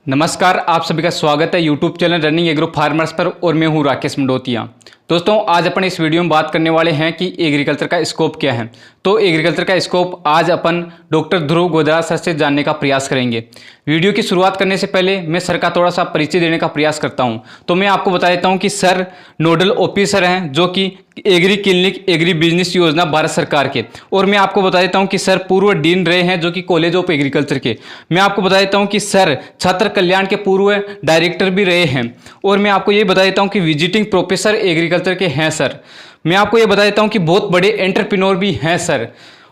नमस्कार, आप सभी का स्वागत है YouTube channel running agro farmers पर और मैं हूं राकेश मंडोतिया। दोस्तों, आज अपन इस वीडियो में बात करने वाले हैं कि एग्रीकल्चर का स्कोप क्या है। तो एग्रीकल्चर का स्कोप आज अपन डॉक्टर ध्रुव गोदरा सर से जानने का प्रयास करेंगे। वीडियो की शुरुआत करने से पहले मैं सर का थोड़ा सा परिचय देने का प्रयास करता हूं। तो मैं आपको बता देता हूं कि सर नोडल ऑफिसर हैं जो कि एग्री क्लिनिक एग्री बिजनेस योजना भारत सरकार के, और मैं आपको बता देता हूं कि सर पूर्व डीन रहे हैं जो कि कॉलेज ऑफ एग्रीकल्चर के। मैं आपको बता देता हूं कि सर छात्र कल्याण के पूर्व डायरेक्टर भी रहे हैं, और मैं आपको ये बता देता हूं कि विजिटिंग प्रोफेसर एग्रीकल्चर के हैं सर। मैं आपको ये बता देता हूं कि बहुत बड़े एंटरप्रेन्योर भी हैं सर,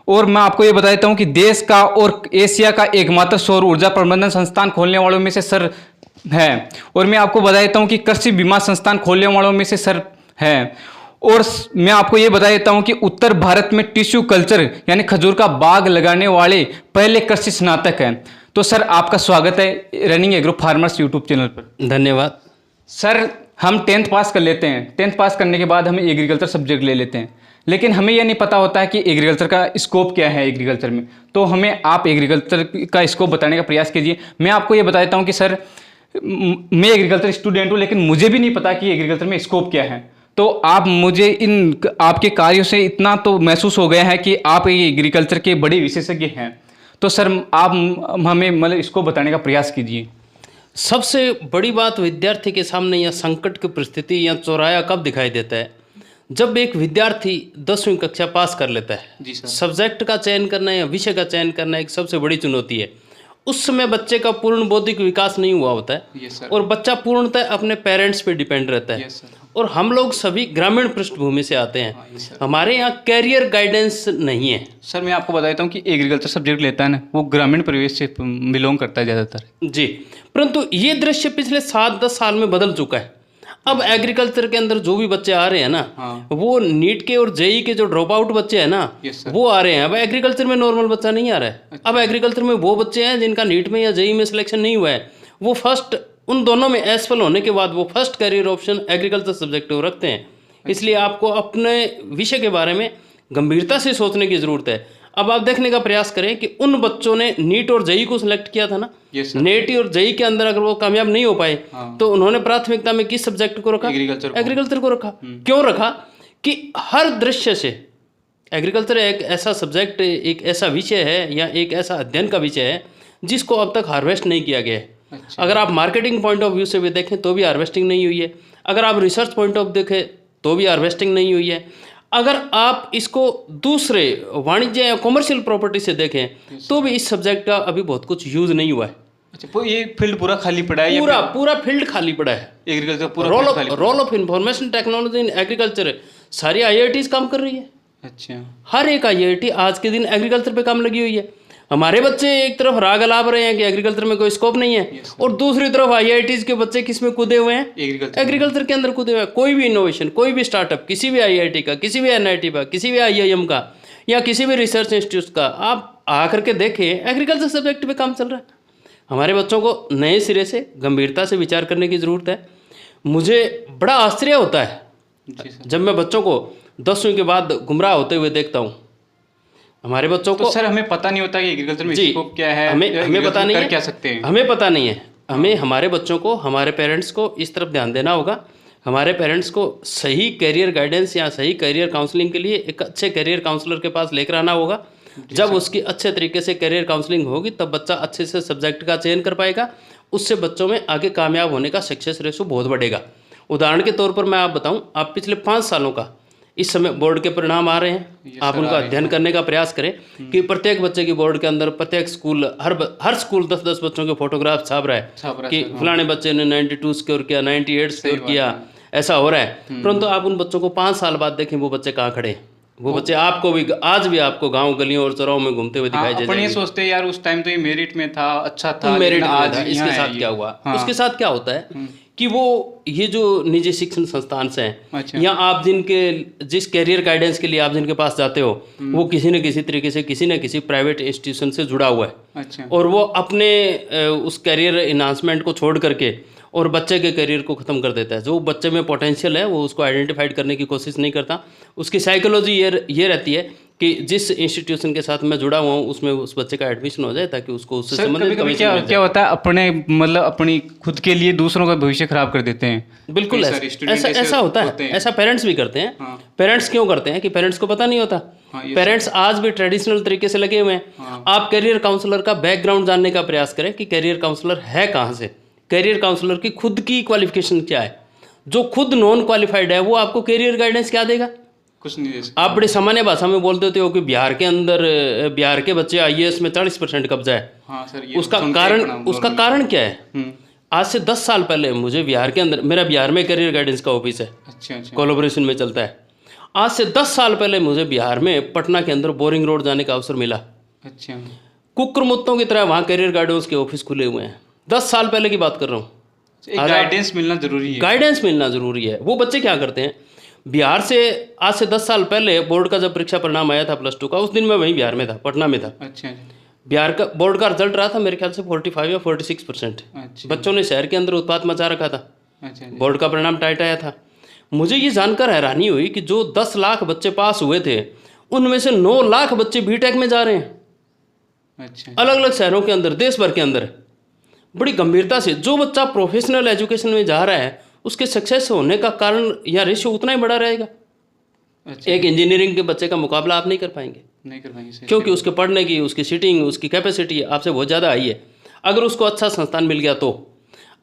और मैं आपको ये बता देता हूं कि देश का और एशिया का एकमात्र सौर ऊर्जा प्रबंधन संस्थान खोलने वालों में से सर है। और मैं आपको बता देता हूं कि कृषि बीमा संस्थान खोलने वालों में से सर है। और मैं आपको ये बता देता हूं कि उत्तर भारत में टिश्यू कल्चर यानी खजूर का बाग लगाने वाले पहले कृषि स्नातक हैं। तो सर, आपका स्वागत है running agro farmers YouTube channel पर। धन्यवाद सर, हम 10th पास कर लेते हैं। 10th पास करने के बाद हम एग्रीकल्चर सब्जेक्ट ले लेते हैं, लेकिन हमें यह नहीं पता होता है कि एग्रीकल्चर का स्कोप क्या है एग्रीकल्चर में। तो हमें आप एग्रीकल्चर का स्कोप बताने का प्रयास कीजिए। मैं आपको ये बता देता हूँ कि सर, मैं एग्रीकल्चर स्टूडेंट हूँ, लेकिन मुझे भी नहीं पता कि एग्रीकल्चर में स्कोप क्या है। तो आप मुझे इन आपके कार्यों से इतना तो महसूस हो गया है कि आप एग्रीकल्चर के बड़े विशेषज्ञ हैं। तो सर, आप हमें मतलब इसको बताने का प्रयास कीजिए। सबसे बड़ी बात विद्यार्थी के सामने या संकट की परिस्थिति या चौराया कब दिखाई देता है? जब एक विद्यार्थी 10वीं कक्षा पास कर लेता है। जी सर। सब्जेक्ट का चयन करना या विषय का चयन करना एक सबसे बड़ी चुनौती है। उस समय बच्चे का पूर्ण बौद्धिक विकास नहीं हुआ होता है। Yes sir. और बच्चा पूर्णतः अपने पेरेंट्स पे डिपेंड रहता है। Yes sir. और हम लोग सभी ग्रामीण पृष्ठभूमि से आते हैं। Yes sir. हमारे यहाँ कैरियर गाइडेंस नहीं है। सर, मैं आपको बता देता हूँ कि एग्रीकल्चर सब्जेक्ट लेता है ना, वो ग्रामीण परिवेश से बिलोंग करता है ज़्यादातर। जी, परंतु ये दृश्य पिछले 7-10 साल में बदल चुका है। अब एग्रीकल्चर के अंदर जो भी बच्चे आ रहे हैं ना, हाँ। वो नीट के और जेई के जो ड्रॉप आउट बच्चे हैं ना, यस सर। वो आ रहे हैं। अब एग्रीकल्चर में नॉर्मल बच्चा नहीं आ रहा है। अब एग्रीकल्चर में वो बच्चे हैं जिनका नीट में या जेई में सिलेक्शन नहीं हुआ है, वो फर्स्ट उन दोनों में एसफल होने के बाद वो first career option agriculture subject को रखते हैं। इसलिए आपको अपने विषय के बारे में गंभीरता से सोचने की जरूरत है। अब आप देखने का प्रयास करें कि उन बच्चों ने नीट और जेई को सिलेक्ट किया था ना, यस सर। नेट और जेई के अंदर अगर वो कामयाब नहीं हो पाए, हाँ। तो उन्होंने प्राथमिकता में किस सब्जेक्ट को रखा? एग्रीकल्चर को रखा। क्यों रखा? कि हर दृश्य से एग्रीकल्चर एक ऐसा सब्जेक्ट, एक ऐसा विषय है या एक ऐसा अध्ययन का विषय है जिसको अब तक हार्वेस्ट नहीं किया गया है। अच्छा। अगर आप मार्केटिंग पॉइंट ऑफ व्यू से भी देखें तो भी हार्वेस्टिंग नहीं हुई है। अगर आप रिसर्च पॉइंट ऑफ देखें तो भी हार्वेस्टिंग नहीं हुई है। अगर आप इसको दूसरे वाणिज्य या कॉमर्शियल प्रॉपर्टी से देखें तो भी इस सब्जेक्ट का अभी बहुत कुछ यूज नहीं हुआ है। अच्छा, ये फील्ड पूरा खाली पड़ा है? पूरा फील्ड खाली पड़ा है। एग्रीकल्चर पूरा role of information technology in agriculture, सारी आईआईटीज काम कर रही है। अच्छा। हर एक आईआईटी आज के दिन एग्रीकल्चर पे काम लगी हुई है। हमारे बच्चे एक तरफ राग अलाप रहे हैं कि एग्रीकल्चर में कोई स्कोप नहीं है, और दूसरी तरफ आईआईटीज के बच्चे किस में कूदे हुए हैं? एग्रीकल्चर के अंदर कूदे हुए हैं। कोई भी इनोवेशन, कोई भी स्टार्टअप, किसी भी आईआईटी का, किसी भी एनआईटी का, किसी भी आईआईएम का या किसी भी रिसर्च इंस्टीट्यूट का आप आकर के देखें, एग्रीकल्चर सब्जेक्ट पे काम चल रहा है। हमारे बच्चों को नए सिरे से गंभीरता से विचार करने की ज़रूरत है। मुझे बड़ा आश्चर्य होता है जब मैं बच्चों को 10वीं के बाद गुमराह होते हुए देखता हूँ। हमारे बच्चों को सर, हमें पता नहीं होता कि एग्रीकल्चर में स्कोप क्या है। हमें पता नहीं है, क्या सकते हैं, हमें पता नहीं है। हमें हमारे बच्चों को, हमारे पेरेंट्स को इस तरफ ध्यान देना होगा। हमारे पेरेंट्स को सही करियर गाइडेंस या सही करियर काउंसलिंग के लिए एक अच्छे करियर काउंसलर के पास लेकर आना होगा। जब उसकी अच्छे तरीके से करियर काउंसलिंग होगी तब बच्चा अच्छे से सब्जेक्ट का चयन कर पाएगा। उससे बच्चों में आगे कामयाब होने का सक्सेस रेशो बहुत बढ़ेगा। उदाहरण के तौर पर मैं आप बताऊं, आप पिछले 5 सालों का इस समय बोर्ड के परिणाम आ रहे हैं, आप उनका अध्ययन करने का प्रयास करें कि प्रत्येक बच्चे की बोर्ड के अंदर, प्रत्येक स्कूल, हर स्कूल 10-10 बच्चों के फोटोग्राफ छाप रहा है कि फलाने बच्चे ने 92 स्कोर किया, 98 स्कोर किया, ऐसा हो रहा है। परंतु आप उन बच्चों को 5 साल बाद देखें, वो बच्चे कहाँ खड़े हैं? वो बच्चे आपको भी आज भी आपको गांव गलियों और चौराहों में घूमते हुए दिखाई देते हैं। ये सोचते हैं यार उस टाइम तो ये मेरिट में था, अच्छा था, मेरिट में आज था। इसके साथ क्या हुआ? उसके साथ क्या होता है कि वो ये जो निजी शिक्षण संस्थान से हैं, या आप जिस कैरियर गाइडेंस के लिए आप जिनके पास जाते हो, वो किसी न किसी तरीके से किसी न किसी प्राइवेट इंस्टीट्यूशन से जुड़ा हुआ है। अच्छा। और वो अपने उस कैरियर इन्हांसमेंट को छोड़ करके और बच्चे के करियर को ख़त्म कर देता है। जो बच्चे में पोटेंशियल है वो उसको आइडेंटिफाइड करने की कोशिश नहीं करता। उसकी साइकोलॉजी ये रहती है कि जिस इंस्टीट्यूशन के साथ मैं जुड़ा हुआ हूँ उसमें उस बच्चे का एडमिशन हो जाए, ताकि उसको उससे सर संबंधित कभी-कभी कमीशन मिल क्या जाए। होता है, अपने मतलब अपनी खुद के लिए दूसरों का भविष्य खराब कर देते हैं। बिल्कुल कई सारे स्टूडेंट ऐसा होता होते है, हैं। ऐसा पेरेंट्स भी करते हैं। हाँ। पेरेंट्स क्यों करते हैं कि पेरेंट्स को पता नहीं होता। हाँ, ये पेरेंट्स आज भी ट्रेडिशनल तरीके से लगे हुए हैं। हाँ। आप करियर काउंसलर का बैकग्राउंड जानने का प्रयास करें कि करियर काउंसलर है कहाँ से, करियर काउंसलर की खुद की क्वालिफिकेशन क्या है। जो खुद नॉन क्वालिफाइड है वो आपको करियर गाइडेंस क्या देगा? कुछ नहीं दे सकते। आप बड़ी सामान्य भाषा में बोल देते हो कि बिहार के अंदर बिहार के बच्चे आईएएस में 40% कब्जा है। हाँ सर, ये उसका सुन के कारण अपना उसका बोल- कारण क्या है? हम्म, आज से 10 साल पहले मुझे बिहार के अंदर, मेरा बिहार में करियर गाइडेंस का ऑफिस है, अच्छा अच्छा कोलैबोरेशन में चलता है। आज से 10 साल पहले मुझे बिहार में पटना के अंदर बोरिंग रोड जाने का अवसर मिला। अच्छा। कुकुरमुत्तों की तरह वहाँ करियर गाइडेंस के ऑफिस खुले हुए हैं। 10 साल पहले की बात कर रहा हूँ। एक गाइडेंस मिलना जरूरी है। गाइडेंस मिलना जरूरी है। वो बच्चे क्या करते हैं, बिहार से आज से 10 साल पहले बोर्ड का जब परीक्षा परिणाम आया था +2 का, उस दिन मैं वहीं बिहार में था, पटना में था। अच्छा बिहार का बोर्ड का रिजल्ट रहा था मेरे ख्याल से 45 या 46%। अच्छा बच्चों ने शहर के अंदर उत्पात मचा रखा था। अच्छा बोर्ड का परिणाम टाइट आया था। मुझे ये जानकर हैरानी हुई कि जो 10 लाख बच्चे पास हुए थे उनमें से 9 लाख बच्चे बीटेक में जा रहे हैं, अच्छा अलग अलग शहरों के अंदर, देश भर के अंदर। बड़ी गंभीरता से जो बच्चा प्रोफेशनल एजुकेशन में जा रहा है उसके सक्सेस होने का कारण या रेशियो उतना ही बड़ा रहेगा। अच्छा। एक इंजीनियरिंग के बच्चे का मुकाबला आप नहीं कर पाएंगे, नहीं कर पाएंगे सर। क्योंकि उसके पढ़ने की, उसकी सीटिंग, उसकी कैपेसिटी आपसे बहुत ज़्यादा हाई है। अगर उसको अच्छा संस्थान मिल गया तो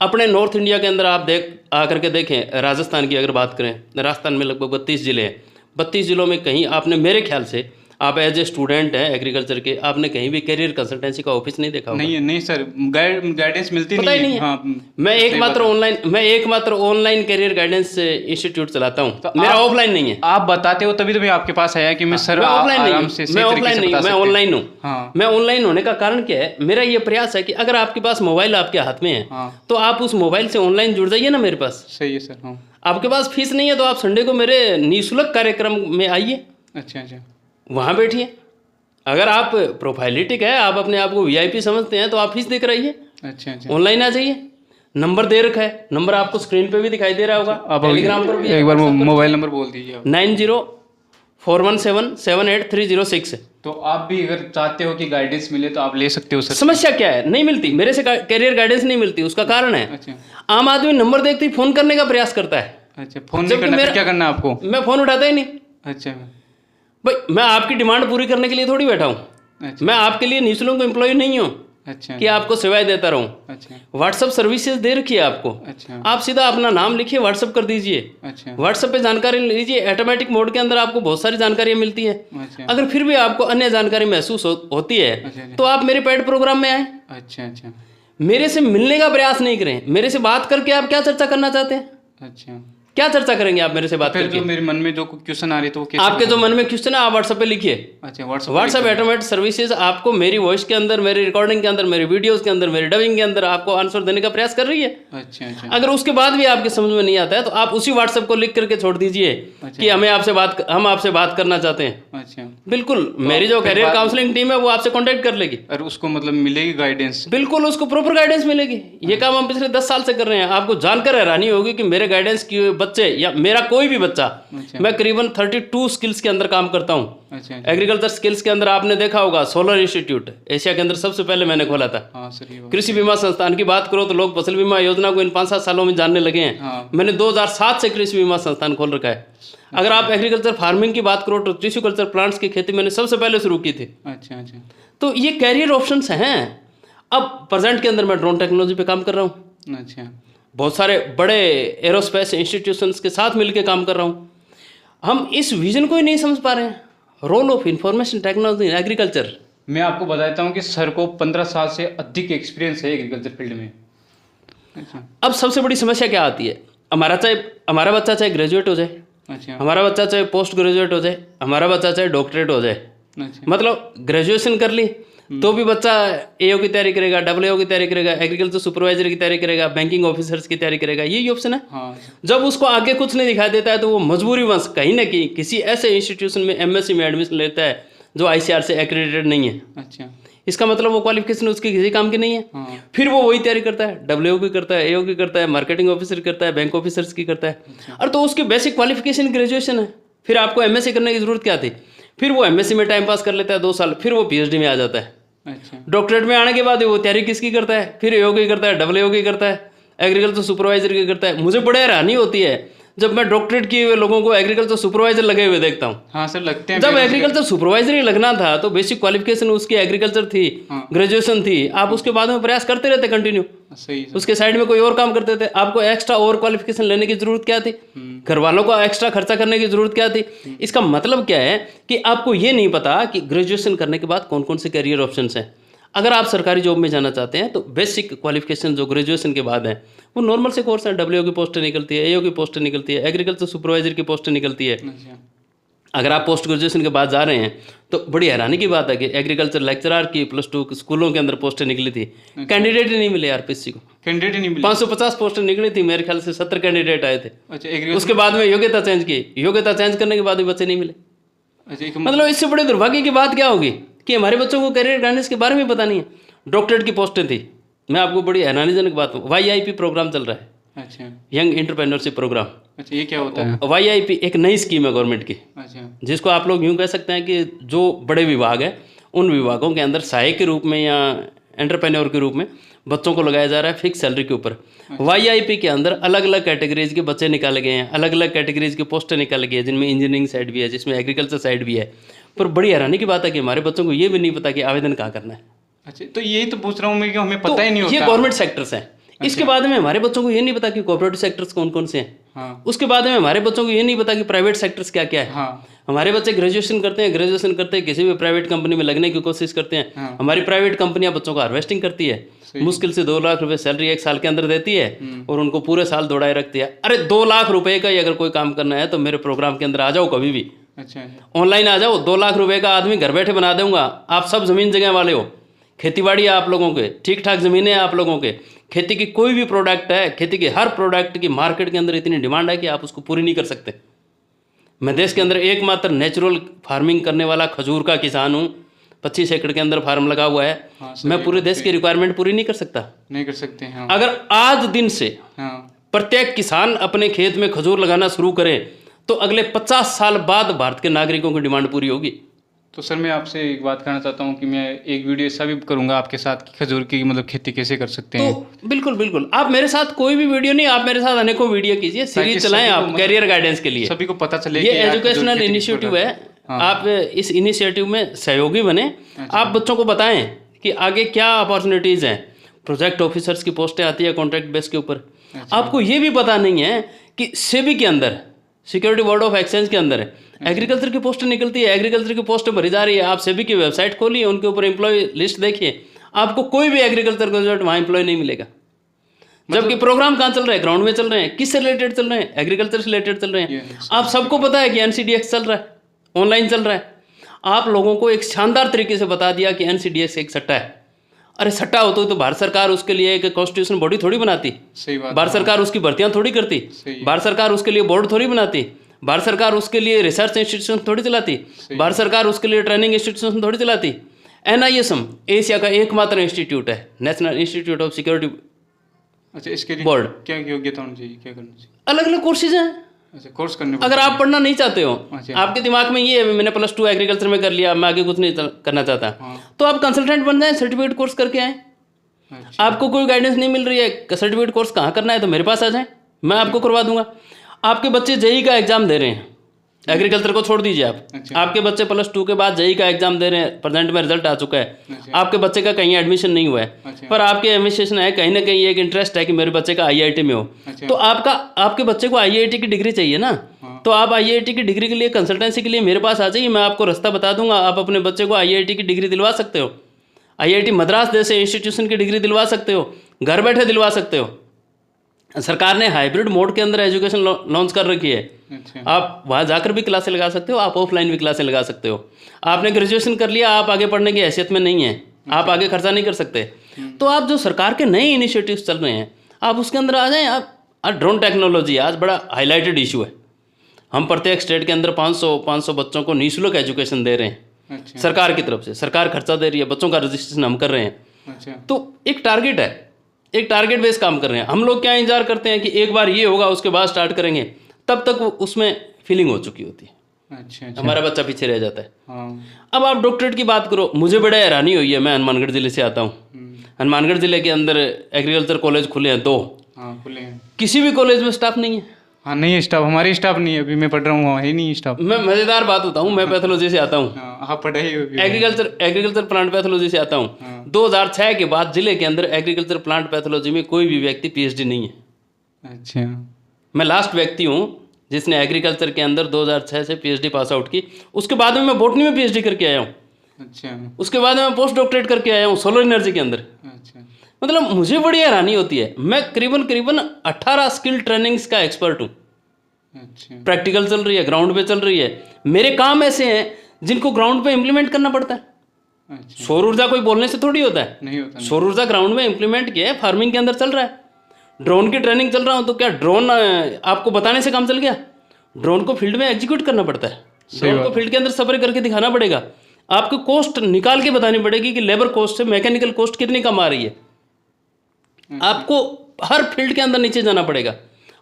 अपने नॉर्थ इंडिया के अंदर आप आकर के देखें, राजस्थान की अगर बात करें, राजस्थान में लगभग 32 ज़िले हैं। 32 ज़िलों में कहीं आपने, मेरे ख्याल से आप एज ए स्टूडेंट हैं एग्रीकल्चर के, आपने कहीं भी करियर कंसल्टेंसी का ऑफिस नहीं देखा होगा। नहीं है, नहीं सर, गाइडेंस मिलती पता ही नहीं है। हाँ, मैं एकमात्र ऑनलाइन करियर गाइडेंस इंस्टीट्यूट चलाता हूँ। तो मेरा आप- ऑफलाइन नहीं है। आप बताते हो तभी तो मैं आपके पास आया कि मैं सर मैं ऑफलाइन नहीं आराम हूँ, से सही मैं तरीके ऑफलाइन से नहीं हूँ, बता मैं सकते हैं। ऑनलाइन हूँ। हाँ मैं ऑनलाइन होने का कारण क्या है, मेरा ये प्रयास है कि अगर आपके पास मोबाइल आपके हाथ में है हाँ तो आप उस मोबाइल से ऑनलाइन जुड़ जाइए ना मेरे पास। सही है सर। हाँ आपके पास फीस नहीं है तो आप संडे को मेरे निःशुल्क कार्यक्रम में आइए, अच्छा अच्छा वहाँ बैठिए। अगर आप प्रोफाइलिटिक है, आप अपने आप को वीआईपी समझते हैं तो आप फीस देकर आइए, अच्छा अच्छा। ऑनलाइन आ जाइए। नंबर दे रखा है, नंबर आपको स्क्रीन पे भी दिखाई दे रहा होगा, आप टेलीग्राम पर भी है, एक बार WhatsApp पर मोबाइल नंबर बोल दीजिए आप। 9041778306। तो आप भी अगर चाहते हो कि गाइडेंस मिले तो आप ले सकते हो सर। समस्या क्या है, नहीं मिलती मेरे से करियर गाइडेंस नहीं मिलती। उसका कारण है अच्छा आम आदमी नंबर देखते ही फोन करने का प्रयास करता है, अच्छा। फोन नहीं जबकि करना, फिर मेरा- क्या करना है आपको? मैं फोन उठाता ही नहीं। अच्छा भाई मैं आपकी डिमांड पूरी करने के लिए थोड़ी बैठा हूँ, अच्छा मैं आपके लिए निःशुल्क एम्प्लॉय नहीं हूँ अच्छा कि आपको सेवाएं देता रहूँ। अच्छा व्हाट्सअप सर्विसेज दे रखी है आपको, अच्छा आप सीधा अपना नाम लिखिए, व्हाट्सअप कर दीजिए, अच्छा व्हाट्सएप पे जानकारी लीजिए। ऑटोमेटिक मोड के अंदर आपको बहुत सारी जानकारियाँ मिलती है। अच्छा अगर फिर भी आपको अन्य जानकारी महसूस होती है अच्छा तो आप मेरे पेड प्रोग्राम में आए, अच्छा अच्छा मेरे से मिलने का प्रयास नहीं करें। मेरे से बात करके आप क्या चर्चा करना चाहते हैं, अच्छा। क्या चर्चा करेंगे आप मेरे से बात फिर करके? जो मेरे मन में जो क्वेश्चन आ रही तो वो कैसे? आपके जो मन में क्वेश्चन है आप व्हाट्सएप पे लिखिए। अच्छा व्हाट्सएप व्हाट्सएप ऑटोमेटिक सर्विसेज आपको मेरी वॉइस के अंदर, मेरी रिकॉर्डिंग के अंदर, मेरी वीडियोस के अंदर, मेरी डबिंग के अंदर आपको आंसर देने का प्रयास कर रही है। अच्छा अच्छा अगर उसके बाद भी आपके समझ में नहीं आता है तो आप उसी व्हाट्सएप को लिख करके छोड़ दीजिए अच्छा। कि हम आपसे बात करना चाहते हैं। अच्छा। बिल्कुल, मेरी जो फिर करियर बात- काउंसलिंग टीम है वो आपसे कांटेक्ट कर लेगी। और उसको मतलब मिलेगी गाइडेंस? बिल्कुल, उसको प्रॉपर गाइडेंस मिलेगी। ये काम हम पिछले 10 साल से कर रहे हैं। आपको जानकर हैरानी होगी कि मेरे गाइडेंस के बच्चे या मेरा कोई भी बच्चा, अच्छा मैं करीबन 32 स्किल्स के अंदर काम करता हूँ। अच्छा एग्रीकल्चर स्किल्स के अंदर आपने देखा होगा सोलर इंस्टीट्यूट एशिया के अंदर सबसे पहले मैंने खोला था। हाँ सर ये बात- कृषि बीमा संस्थान की बात करो तो लोग फसल बीमा योजना को इन 5-7 सालों में जानने लगे हैं। हाँ मैंने 2007 से कृषि बीमा संस्थान खोल रखा है। अगर आप एग्रीकल्चर फार्मिंग की बात करो तो टिश्यू कल्चर प्लांट्स की खेती मैंने सबसे पहले शुरू की थी। अच्छा अच्छा तो ये कैरियर ऑप्शंस हैं। अब प्रेजेंट के अंदर मैं ड्रोन टेक्नोलॉजी पे काम कर रहा हूँ, अच्छा बहुत सारे बड़े एरोस्पेस इंस्टीट्यूशंस के साथ मिलकर काम कर रहा हूँ। हम इस विजन को ही नहीं समझ पा रहे हैं, role of information technology in agriculture. मैं आपको बताता हूँ कि सर को 15 साल से अधिक एक्सपीरियंस है एग्रीकल्चर फील्ड में। अच्छा अब सबसे बड़ी समस्या क्या आती है, हमारा बच्चा चाहे ग्रेजुएट हो जाए, अच्छा हमारा बच्चा चाहे पोस्ट ग्रेजुएट हो जाए, हमारा बच्चा चाहे डॉक्टरेट हो जाए, अच्छा मतलब ग्रेजुएशन कर ली तो भी बच्चा एओ की तैयारी करेगा, डब्ल्यूओ की तैयारी करेगा, एग्रीकल्चर सुपरवाइजर की तैयारी करेगा, बैंकिंग ऑफिसर्स की तैयारी करेगा, यही ऑप्शन है। हाँ जब उसको आगे कुछ नहीं दिखाई देता है तो वो मजबूरीवश कहीं ना कहीं किसी ऐसे इंस्टीट्यूशन में एमएससी में एडमिशन लेता है जो आईसीआर से एक्रेडिटेड नहीं है। अच्छा इसका मतलब वो क्वालिफिकेशन उसकी किसी काम की नहीं है। हाँ फिर वो वही तैयारी करता है, डब्ल्यूओ की करता है, एओ की करता है, मार्केटिंग ऑफिसर करता है, बैंक ऑफिसर्स की करता है। और तो उसकी बेसिक क्वालिफिकेशन ग्रेजुएशन है, फिर आपको एमएससी करने की जरूरत क्या थी? फिर वो एमएससी में टाइम पास कर लेता है 2 साल, फिर वो पीएचडी में आ जाता है। अच्छा। डॉक्टरेट में आने के बाद वो तैयारी किसकी करता है, फिर योग की करता है, डबल योग की करता है, एग्रीकल्चर सुपरवाइजर की करता है। मुझे बड़े हैरानी होती है जब मैं डॉक्टरेट किए हुए लोगों को एग्रीकल्चर सुपरवाइजर लगे हुए देखता हूँ। हाँ सर, लगते हैं। जब एग्रीकल्चर सुपरवाइजर ही लगना था तो बेसिक क्वालिफिकेशन उसकी एग्रीकल्चर थी, ग्रेजुएशन थी, आप उसके बाद में प्रयास करते रहते कंटिन्यू, सही सर। उसके साइड में कोई और काम करते थे। आपको एक्स्ट्रा और क्वालिफिकेशन लेने की जरूरत क्या थी, घर वालों को एक्स्ट्रा खर्चा करने की जरूरत क्या थी। इसका मतलब क्या है कि आपको ये नहीं पता कि ग्रेजुएशन करने के बाद कौन कौन से करियर ऑप्शंस हैं। अगर आप सरकारी जॉब में जाना चाहते हैं तो बेसिक क्वालिफिकेशन जो ग्रेजुएशन के बाद है वो नॉर्मल से कोर्स है, डब्ल्यूओ की पोस्ट निकलती है, एओ की पोस्ट निकलती है, एग्रीकल्चर सुपरवाइजर की पोस्ट निकलती है। अच्छा। अगर आप पोस्ट ग्रेजुएशन के बाद जा रहे हैं तो बड़ी हैरानी की बात है कि एग्रीकल्चर लेक्चरर की +2 स्कूलों के अंदर पोस्टें निकली थी, कैंडिडेट ही नहीं मिले आरपीएससी को। कैंडिडेट ही नहीं मिले। 550 पोस्टें निकली थी, मेरे ख्याल से 70 कैंडिडेट आए थे। अच्छा। एग्रीकल्चर। उसके बाद में योग्यता चेंज की, योग्यता चेंज करने के बाद भी बच्चे नहीं मिले। अच्छा। मतलब इससे बड़े दुर्भाग्य की बात क्या होगी कि हमारे बच्चों को करियर गाइडेंस के बारे में पता नहीं है। डॉक्टरेट की पोस्टें थी, मैं आपको बड़ी हैरानीजनक बात हूँ, YIP प्रोग्राम चल रहा है, अच्छा। Young entrepreneurship program. अच्छा, ये क्या होता है? YIP एक नई स्कीम है गवर्नमेंट की, अच्छा। जिसको आप लोग यूँ कह सकते हैं कि जो बड़े विभाग हैं उन विभागों के अंदर सहायक के रूप में या एंटरप्रेन्योर के रूप में बच्चों को लगाया जा रहा है फिक्स सैलरी के ऊपर। YIP के अंदर अलग अलग कैटेगरीज के बच्चे निकाले गए हैं, अलग अलग कैटेगरीज के पोस्टें निकाली गई है, जिनमें इंजीनियरिंग साइड भी है, जिसमें एग्रीकल्चर साइड भी है। पर बड़ी हैरानी की बात है कि हमारे बच्चों को ये भी नहीं पता कि आवेदन कहाँ करना है। अच्छा, तो यही तो पूछ रहा हूँ मैं कि हमें पता ही नहीं होता। ये गवर्नमेंट सेक्टर्स हैं। इसके बाद में हमारे बच्चों को ये नहीं पता कि कोऑपरेटिव सेक्टर्स कौन कौन से हैं। हाँ। उसके बाद में हमारे बच्चों को ये नहीं पता कि प्राइवेट सेक्टर्स क्या क्या है। हाँ। हमारे बच्चे ग्रेजुएशन करते हैं किसी भी प्राइवेट कंपनी में लगने की कोशिश करते हैं। हाँ। हमारी प्राइवेट कंपनियां बच्चों को हार्वेस्टिंग करती है, मुश्किल से 2 लाख रुपए सैलरी 1 साल के अंदर देती है और उनको पूरे साल दौड़ाए रखती है। अरे 2 लाख रुपए का ही अगर कोई काम करना है तो मेरे प्रोग्राम के अंदर आ जाओ कभी भी। अच्छा। ऑनलाइन आ जाओ, 2 लाख रुपए का आदमी घर बैठे बना दूंगा। आप सब जमीन जगह वाले हो, खेतीबाड़ी है आप लोगों के, ठीक ठाक ज़मीनें हैं आप लोगों के, खेती की कोई भी प्रोडक्ट है, खेती के हर प्रोडक्ट की मार्केट के अंदर इतनी डिमांड है कि आप उसको पूरी नहीं कर सकते। मैं देश के अंदर एकमात्र नेचुरल फार्मिंग करने वाला खजूर का किसान हूँ, 25 एकड़ के अंदर फार्म लगा हुआ है। हाँ, मैं पूरे देश की रिक्वायरमेंट पूरी नहीं कर सकता। नहीं कर सकते हैं। हाँ। अगर आज दिन से हाँ। प्रत्येक किसान अपने खेत में खजूर लगाना शुरू करे तो अगले 50 साल बाद भारत के नागरिकों की डिमांड पूरी होगी। तो सर मैं आपसे एक बात कहना चाहता हूँ कि मैं एक वीडियो ऐसा भी करूँगा आपके साथ कि खजूर की मतलब खेती कैसे कर सकते हैं। तो बिल्कुल बिल्कुल, आप मेरे साथ कोई भी वीडियो नहीं, आप मेरे साथ अनेकों वीडियो कीजिए, सीरीज चलाएं आप कैरियर गाइडेंस के लिए। सभी को पता चले ये कि यार एजुकेशनल खजूर की इनिशिएटिव है। हाँ। आप इस इनिशिएटिव में सहयोगी बने। आप बच्चों को बताएं कि आगे क्या अपॉर्चुनिटीज हैं। प्रोजेक्ट ऑफिसर्स की पोस्टें आती है कॉन्ट्रैक्ट बेस के ऊपर। आपको ये भी पता नहीं है कि सेबी के अंदर, सिक्योरिटी बोर्ड ऑफ एक्सचेंज के अंदर एग्रीकल्चर की पोस्ट निकलती है, एग्रीकल्चर की पोस्ट भरी जा रही है। आप सेबी की वेबसाइट खोलिए, उनके ऊपर एम्प्लॉय लिस्ट देखिए, आपको कोई भी एग्रीकल्चर ग्रेजुएट वहाँ एम्प्लॉय नहीं मिलेगा। जबकि प्रोग्राम कहाँ चल रहे हैं, ग्राउंड में चल रहे हैं, किससे रिलेटेड चल रहे हैं, एग्रीकल्चर से रिलेटेड चल रहे हैं। आप सबको पता है कि NCDX चल रहा है, ऑनलाइन चल रहा है। आप लोगों को एक शानदार तरीके से बता दिया कि NCDX एक सट्टा है। अरे सट्टा हो तो भारत सरकार उसके लिए एक कॉन्स्टिट्यूशन बॉडी थोड़ी बनाती, सही बात। भारत सरकार उसकी भर्तियां थोड़ी करती, भारत सरकार उसके लिए बोर्ड थोड़ी बनाती, भारत सरकार उसके लिए रिसर्च इंस्टीट्यूशन थोड़ी चलाती, भारत सरकार उसके लिए ट्रेनिंग इंस्टीट्यूशन थोड़ी चलाती। NISM एशिया का एकमात्र इंस्टीट्यूट है, नेशनल इंस्टीट्यूट ऑफ सिक्योरिटी। अच्छा, इसके लिए बोर्ड क्या योग्यता होनी चाहिए, क्या करना चाहिए? अलग अलग कोर्सेज हैं। अच्छा, कोर्स करने अगर आप पढ़ना नहीं चाहते हो, अच्छा। आपके दिमाग में ये है मैंने +2 एग्रीकल्चर में कर लिया, मैं आगे कुछ नहीं करना चाहता, हाँ। तो आप कंसल्टेंट बन जाएं, सर्टिफिकेट कोर्स करके आए। अच्छा। आपको कोई गाइडेंस नहीं मिल रही है, सर्टिफिकेट कोर्स कहाँ करना है, तो मेरे पास आ जाएं, मैं आपको करवा दूंगा। आपके बच्चे JEE का एग्जाम दे रहे हैं, एग्रीकल्चर को छोड़ दीजिए आप। अच्छा। आपके बच्चे +2 के बाद JEE का एग्जाम दे रहे हैं, प्रेजेंट में रिजल्ट आ चुका है। अच्छा। आपके बच्चे का कहीं एडमिशन नहीं हुआ है, अच्छा। पर आपके एडमिशन है, कहीं ना कहीं एक इंटरेस्ट है कि मेरे बच्चे का IIT में हो। अच्छा। तो आपके बच्चे को IIT की डिग्री चाहिए ना, तो आप IIT की डिग्री के लिए, कंसल्टेंसी के लिए मेरे पास आ जाइए, मैं आपको रास्ता बता दूंगा। आप अपने बच्चे को IIT की डिग्री दिलवा सकते हो, IIT मद्रास जैसे इंस्टीट्यूशन की डिग्री दिलवा सकते हो, घर बैठे दिलवा सकते हो। सरकार ने हाइब्रिड मोड के अंदर एजुकेशन लॉन्च कर रखी है। अच्छा। आप वहाँ जाकर भी क्लासें लगा सकते हो, आप ऑफलाइन भी क्लासें लगा सकते हो। आपने ग्रेजुएशन कर लिया, आप आगे पढ़ने की हैसियत में नहीं है, आप आगे खर्चा नहीं कर सकते, तो आप जो सरकार के नए इनिशिएटिव्स चल रहे हैं आप उसके अंदर आ जाएं। आप ड्रोन टेक्नोलॉजी आज बड़ा हाईलाइटेड इशू है। हम प्रत्येक स्टेट के अंदर 500 बच्चों को निःशुल्क एजुकेशन दे रहे हैं। अच्छा। सरकार की तरफ से सरकार खर्चा दे रही है, बच्चों का रजिस्ट्रेशन हम कर रहे हैं। अच्छा। तो एक टारगेट है, एक टारगेट बेस काम कर रहे हैं हम लोग। क्या इंतजार करते हैं कि एक बार ये होगा उसके बाद स्टार्ट करेंगे, तब तक वो उसमें फीलिंग हो चुकी होती है। अच्छा अच्छा। हमारा बच्चा पीछे रह जाता है। हाँ। अब आप डॉक्टरेट की बात करो, मुझे बड़ा हैरानी हुई है। मैं हनुमानगढ़ ज़िले से आता हूँ। हनुमानगढ़ ज़िले के अंदर एग्रीकल्चर कॉलेज खुले हैं 2। हाँ खुले हैं। किसी भी कॉलेज में स्टाफ नहीं है। हाँ नहीं है स्टाफ, हमारी स्टाफ नहीं है, अभी मैं पढ़ रहा हूँ वहाँ है नहीं स्टाफ। मैं मज़ेदार बात बताऊँ, मैं पैथोलॉजी से आता हूँ, हाँ आप पढ़ाई होगी। एग्रीकल्चर प्लांट पैथोलॉजी से आता हूँ। हाँ। 2006 के बाद जिले के अंदर एग्रीकल्चर प्लांट पैथोलॉजी में कोई भी व्यक्ति पीएचडी नहीं है। अच्छा। मैं लास्ट व्यक्ति हूँ जिसने एग्रीकल्चर के अंदर 2006 से पीएचडी पास आउट की। उसके बाद में मैं बॉटनी में पीएचडी करके आया हूँ। अच्छा। उसके बाद में मैं पोस्ट डॉक्टरेट करके आया हूँ सोलर एनर्जी के अंदर। अच्छा। मतलब मुझे बड़ी हैरानी होती है। मैं करीबन 18 स्किल ट्रेनिंग्स का एक्सपर्ट हूँ। अच्छा। प्रैक्टिकल चल रही है, ग्राउंड पे चल रही है। मेरे काम ऐसे हैं जिनको ग्राउंड पे इम्प्लीमेंट करना पड़ता है। अच्छा। सौर ऊर्जा कोई बोलने से थोड़ी होता है। नहीं होता। सौर ऊर्जा ग्राउंड में इम्प्लीमेंट किया है, फार्मिंग के अंदर चल रहा है। ड्रोन की ट्रेनिंग चल रहा हूँ तो क्या ड्रोन आपको बताने से काम चल गया? ड्रोन को फील्ड में एग्जीक्यूट करना पड़ता है। ड्रोन को फील्ड के अंदर सफर करके दिखाना पड़ेगा। आपको कॉस्ट निकाल के बतानी पड़ेगी कि लेबर कॉस्ट से मैकेनिकल कॉस्ट कितनी कम आ रही है। आपको हर फील्ड के अंदर नीचे जाना पड़ेगा।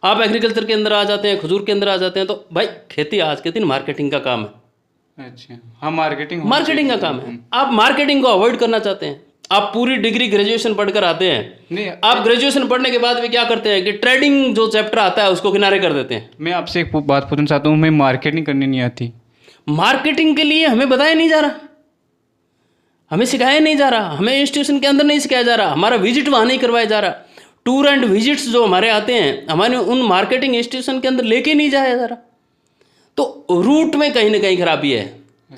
आप एग्रीकल्चर के अंदर आ जाते हैं, खजूर के अंदर आ जाते हैं, तो भाई खेती आज के दिन मार्केटिंग का काम है। अच्छा। हाँ मार्केटिंग का काम है। आप मार्केटिंग को अवॉइड करना चाहते हैं। आप पूरी डिग्री ग्रेजुएशन पढ़कर आते हैं। नहीं आप ग्रेजुएशन पढ़ने के बाद भी क्या करते हैं कि ट्रेडिंग जो चैप्टर आता है उसको किनारे कर देते हैं। मैं आपसे एक बात पूछना चाहता हूँ, मैं मार्केटिंग करनी नहीं आती। मार्केटिंग के लिए हमें बताया नहीं जा रहा, हमें सिखाया नहीं जा रहा, हमें इंस्टीट्यूशन के अंदर नहीं सिखाया जा रहा, हमारा विजिट वहाँ नहीं करवाया जा रहा। टूर एंड विजिट्स जो हमारे आते हैं हमारे उन मार्केटिंग इंस्टीट्यूशन के अंदर लेके नहीं जाया जा रहा। तो रूट में कहीं ना कहीं खराबी है।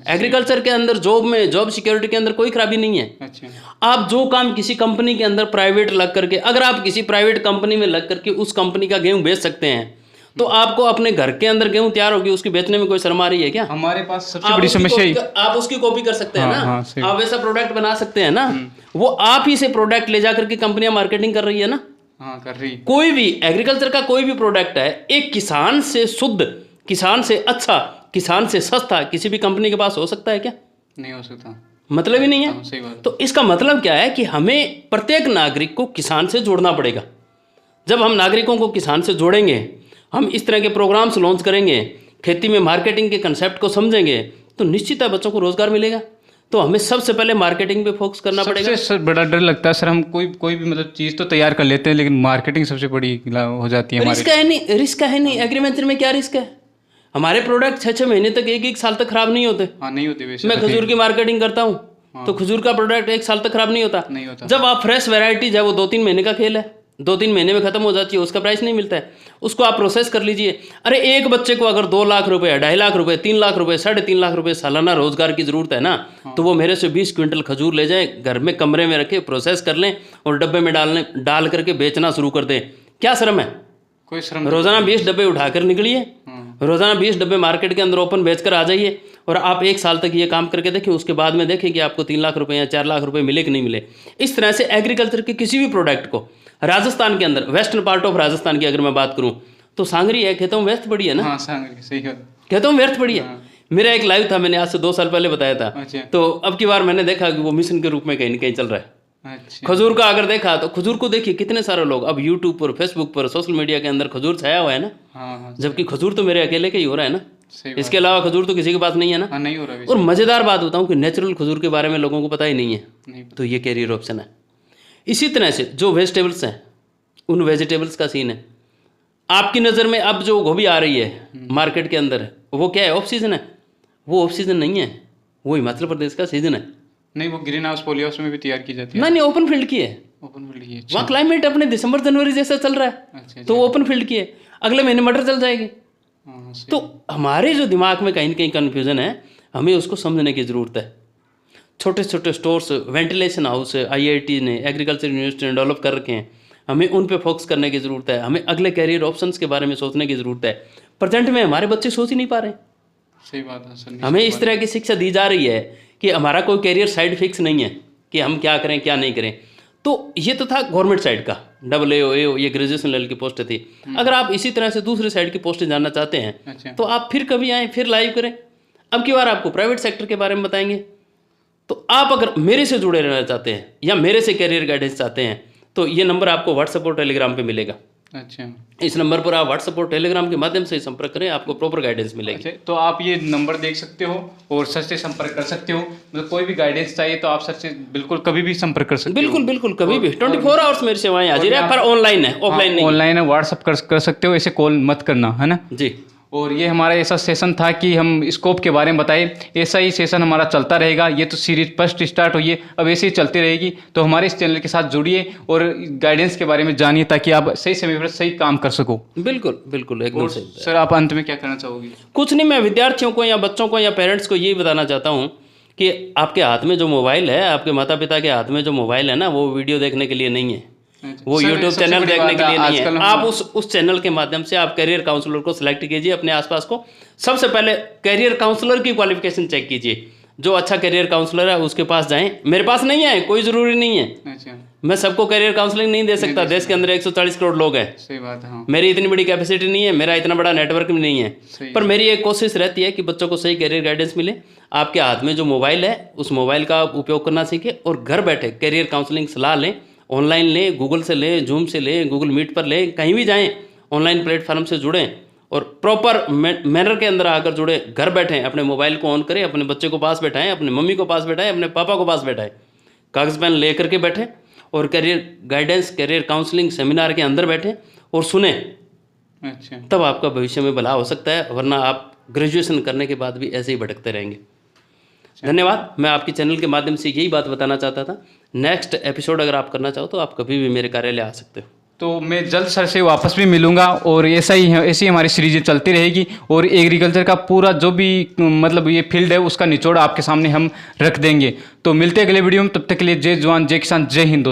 एग्रीकल्चर के अंदर जॉब सिक्योरिटी के अंदर कोई खराबी नहीं है। अच्छा। आप जो काम किसी कंपनी के अंदर प्राइवेट लग करके, अगर आप किसी प्राइवेट कंपनी में लग करके उस कंपनी का गेहूं बेच सकते हैं तो आपको अपने घर के अंदर गेहूं तैयार होगी उसकी बेचने में कोई शर्म आ रही है क्या? हमारे पास सबसे बड़ी समस्या ही आप उसकी कॉपी कर सकते हैं हाँ, ना। हाँ, आप वैसा प्रोडक्ट बना सकते हैं ना। वो आप ही से प्रोडक्ट ले जाकर के कंपनियां मार्केटिंग कर रही है ना। हाँ कर रही। कोई भी एग्रीकल्चर का कोई भी प्रोडक्ट है, एक किसान से शुद्ध, किसान से अच्छा, किसान से सस्ता किसी भी कंपनी के पास हो सकता है क्या? नहीं हो सकता। मतलब ही नहीं है। हाँ, सही बात। तो इसका मतलब क्या है कि हमें प्रत्येक नागरिक को किसान से जोड़ना पड़ेगा। जब हम नागरिकों को किसान से जोड़ेंगे, हम इस तरह के प्रोग्राम्स लॉन्च करेंगे, खेती में मार्केटिंग के कंसेप्ट को समझेंगे, तो निश्चित है बच्चों को रोजगार मिलेगा। तो हमें सबसे पहले मार्केटिंग पे फोकस करना पड़ेगा। सबसे बड़ा डर लगता है सर, हम कोई भी मतलब चीज़ तो तैयार कर लेते हैं लेकिन मार्केटिंग सबसे बड़ी हो जाती है हमारी। रिस्क है नहीं। एग्रीकल्चर में क्या रिस्क है? हमारे प्रोडक्ट 6-6 महीने तक, 1-1 साल तक खराब नहीं होते। हाँ नहीं होते वैसे। मैं खजूर की मार्केटिंग करता हूँ तो खजूर का प्रोडक्ट 1 साल तक खराब नहीं होता। नहीं होता। जब आप फ्रेश वेराइटीज है वो 2-3 महीने का खेल है, 2-3 महीने में खत्म हो जाती है, उसका प्राइस नहीं मिलता है। उसको आप प्रोसेस कर लीजिए। अरे एक बच्चे को अगर 2 लाख रुपए, 2.5 लाख रुपए, 3 लाख रुपए, 3.5 लाख रुपए सालाना रोजगार की जरूरत है ना, तो वो मेरे से 20 क्विंटल खजूर ले जाए, घर में कमरे में रखे, प्रोसेस कर लें और डब्बे में डाल करके बेचना शुरू कर दें। क्या शर्म है? कोई शर्म। रोजाना 20 डब्बे उठाकर निकलिए, रोजाना 20 डब्बे मार्केट के अंदर ओपन बेचकर आ जाइए और आप 1 साल तक ये काम करके देखिए। उसके बाद में देखिए कि आपको 3 लाख रुपए या 4 लाख रुपए मिले कि नहीं मिले। इस तरह से एग्रीकल्चर के किसी भी प्रोडक्ट को राजस्थान के अंदर, वेस्टर्न पार्ट ऑफ राजस्थान की अगर मैं बात करूं तो सांगरी है, खेतों में व्यर्थ पड़ी है ना। हाँ सांगरी सही है, खेतों में व्यर्थ पड़ी है। मेरा एक लाइव था, मैंने आज से 2 साल पहले बताया था। अच्छा। तो अब की बार मैंने देखा कि वो मिशन के रूप में कहीं ना कहीं चल रहा है। अच्छा। खजूर का अगर देखा तो खजूर को देखिए कितने सारे लोग अब यूट्यूब पर, फेसबुक पर, सोशल मीडिया के अंदर खजूर छाया हुआ है ना। हाँ। जबकि खजूर तो मेरे अकेले का ही हो रहा है ना, सही बात। इसके अलावा खजूर तो किसी के पास नहीं है ना। हाँ नहीं हो रहा और मज़ेदार बात बताऊं कि नेचुरल खजूर के बारे में लोगों को पता ही नहीं है। नहीं। तो ये कैरियर ऑप्शन है। इसी तरह से जो वेजिटेबल्स हैं, उन वेजिटेबल्स का सीन है। आपकी नज़र में अब जो गोभी आ रही है मार्केट के अंदर, वो क्या है? ऑफ सीजन है। वो ऑफ सीजन नहीं है, वो हिमाचल प्रदेश का सीजन है। नहीं वो ग्रीन हाउस पॉली हाउस में भी तैयार की जाती है। नहीं, ओपन फील्ड की है। ओपन फील्ड की है। वहाँ क्लाइमेट अपने दिसंबर जनवरी जैसा चल रहा है। अच्छा। तो ओपन फील्ड की है। अगले महीने मटर चल जाएगी। हाँ, सही। तो हमारे जो दिमाग में कहीं ना कहीं कन्फ्यूजन है, हमें उसको समझने की ज़रूरत है। छोटे छोटे स्टोर्स, वेंटिलेशन हाउस IIT ने, एग्रीकल्चर यूनिवर्सिटी ने डेवलप कर रखे हैं। हमें उन पे फोकस करने की ज़रूरत है। हमें अगले कैरियर ऑप्शंस के बारे में सोचने की ज़रूरत है। प्रेजेंट में हमारे बच्चे सोच ही नहीं पा रहे। सही बात है सर। हमें इस तरह की शिक्षा दी जा रही है कि हमारा कोई कैरियर साइड फिक्स नहीं है कि हम क्या करें क्या नहीं करें। तो ये तो था गवर्नमेंट साइड का, AA ये ग्रेजुएशन लेवल की पोस्ट थी। अगर आप इसी तरह से दूसरे साइड की पोस्ट जानना चाहते हैं अच्छा। तो आप फिर कभी आएँ, फिर लाइव करें। अब की बार आपको प्राइवेट सेक्टर के बारे में बताएंगे। तो आप अगर मेरे से जुड़े रहना चाहते हैं या मेरे से कैरियर गाइडेंस चाहते हैं तो ये नंबर आपको व्हाट्सएप और टेलीग्राम पे मिलेगा। अच्छा इस नंबर पर आप व्हाट्सएप और टेलीग्राम के माध्यम से संपर्क करें, आपको प्रॉपर गाइडेंस मिलेगी। अच्छा, तो आप ये नंबर देख सकते हो और सर से संपर्क कर सकते हो। मतलब कोई भी गाइडेंस चाहिए तो आप सर से बिल्कुल कभी भी संपर्क कर सकते हो। बिल्कुल बिल्कुल, कभी भी 24 आवर्स मेरी सेवाएं हाजिर है, पर ऑनलाइन है, ऑफलाइन नहीं। ऑनलाइन है, व्हाट्सअप कर सकते हो, ऐसे कॉल मत करना, है ना जी। और ये हमारा ऐसा सेशन था कि हम स्कोप के बारे में बताए। ऐसा ही सेशन हमारा चलता रहेगा। ये तो सीरीज फर्स्ट स्टार्ट हुई है, अब ऐसे ही चलती रहेगी। तो हमारे इस चैनल के साथ जुड़िए और गाइडेंस के बारे में जानिए ताकि आप सही समय पर सही काम कर सको। बिल्कुल बिल्कुल, एकदम सही। सर आप अंत में क्या कहना चाहोगे? कुछ नहीं, मैं विद्यार्थियों को या बच्चों को या पेरेंट्स को यही बताना चाहता हूँ कि आपके हाथ में जो मोबाइल है, आपके माता पिता के हाथ में जो मोबाइल है ना, वो वीडियो देखने के लिए नहीं है, वो यूट्यूब चैनल देखने के लिए नहीं है। आप उस चैनल के माध्यम से आप करियर काउंसलर को सिलेक्ट कीजिए अपने आसपास को। सबसे पहले करियर काउंसलर की क्वालिफिकेशन चेक कीजिए। जो अच्छा करियर काउंसलर है उसके पास जाएं। मेरे पास नहीं है, कोई ज़रूरी नहीं है। अच्छा, मैं सबको करियर काउंसलिंग नहीं दे सकता। देश के अंदर 140 करोड़ लोग हैं। सही बात है। हाँ। मेरी इतनी बड़ी कैपेसिटी नहीं है, मेरा इतना बड़ा नेटवर्क भी नहीं है। पर मेरी एक कोशिश रहती है कि बच्चों को सही करियर गाइडेंस मिले। आपके हाथ में जो मोबाइल है, उस मोबाइल का आप उपयोग करना सीखें और घर बैठे करियर काउंसलिंग सलाह लें। ऑनलाइन लें, गूगल से लें, जूम से लें, गूगल मीट पर लें, कहीं भी जाएं, ऑनलाइन प्लेटफॉर्म से जुड़ें और प्रॉपर मैनर के अंदर आकर जुड़े। घर बैठें, अपने मोबाइल को ऑन करें, अपने बच्चे को पास बैठाएं, अपने मम्मी को पास बैठाएं, अपने पापा को पास बैठाएं, कागज़ पेन ले करके बैठें और career guidance, career counselling seminar के अंदर बैठें और सुने। अच्छा, तब आपका भविष्य में भला हो सकता है, वरना आप ग्रेजुएशन करने के बाद भी ऐसे ही भटकते रहेंगे। धन्यवाद। मैं आपके चैनल के माध्यम से यही बात बताना चाहता था। नेक्स्ट एपिसोड अगर आप करना चाहो तो आप कभी भी मेरे कार्यालय आ सकते हो। तो मैं जल्द सर से वापस भी मिलूंगा और ऐसा ही है, ऐसी हमारी सीरीज चलती रहेगी और एग्रीकल्चर का पूरा जो भी मतलब ये फील्ड है उसका निचोड़ आपके सामने हम रख देंगे। तो मिलते हैं अगले वीडियो में, तब तक के लिए जय जवान जय किसान जय हिंद।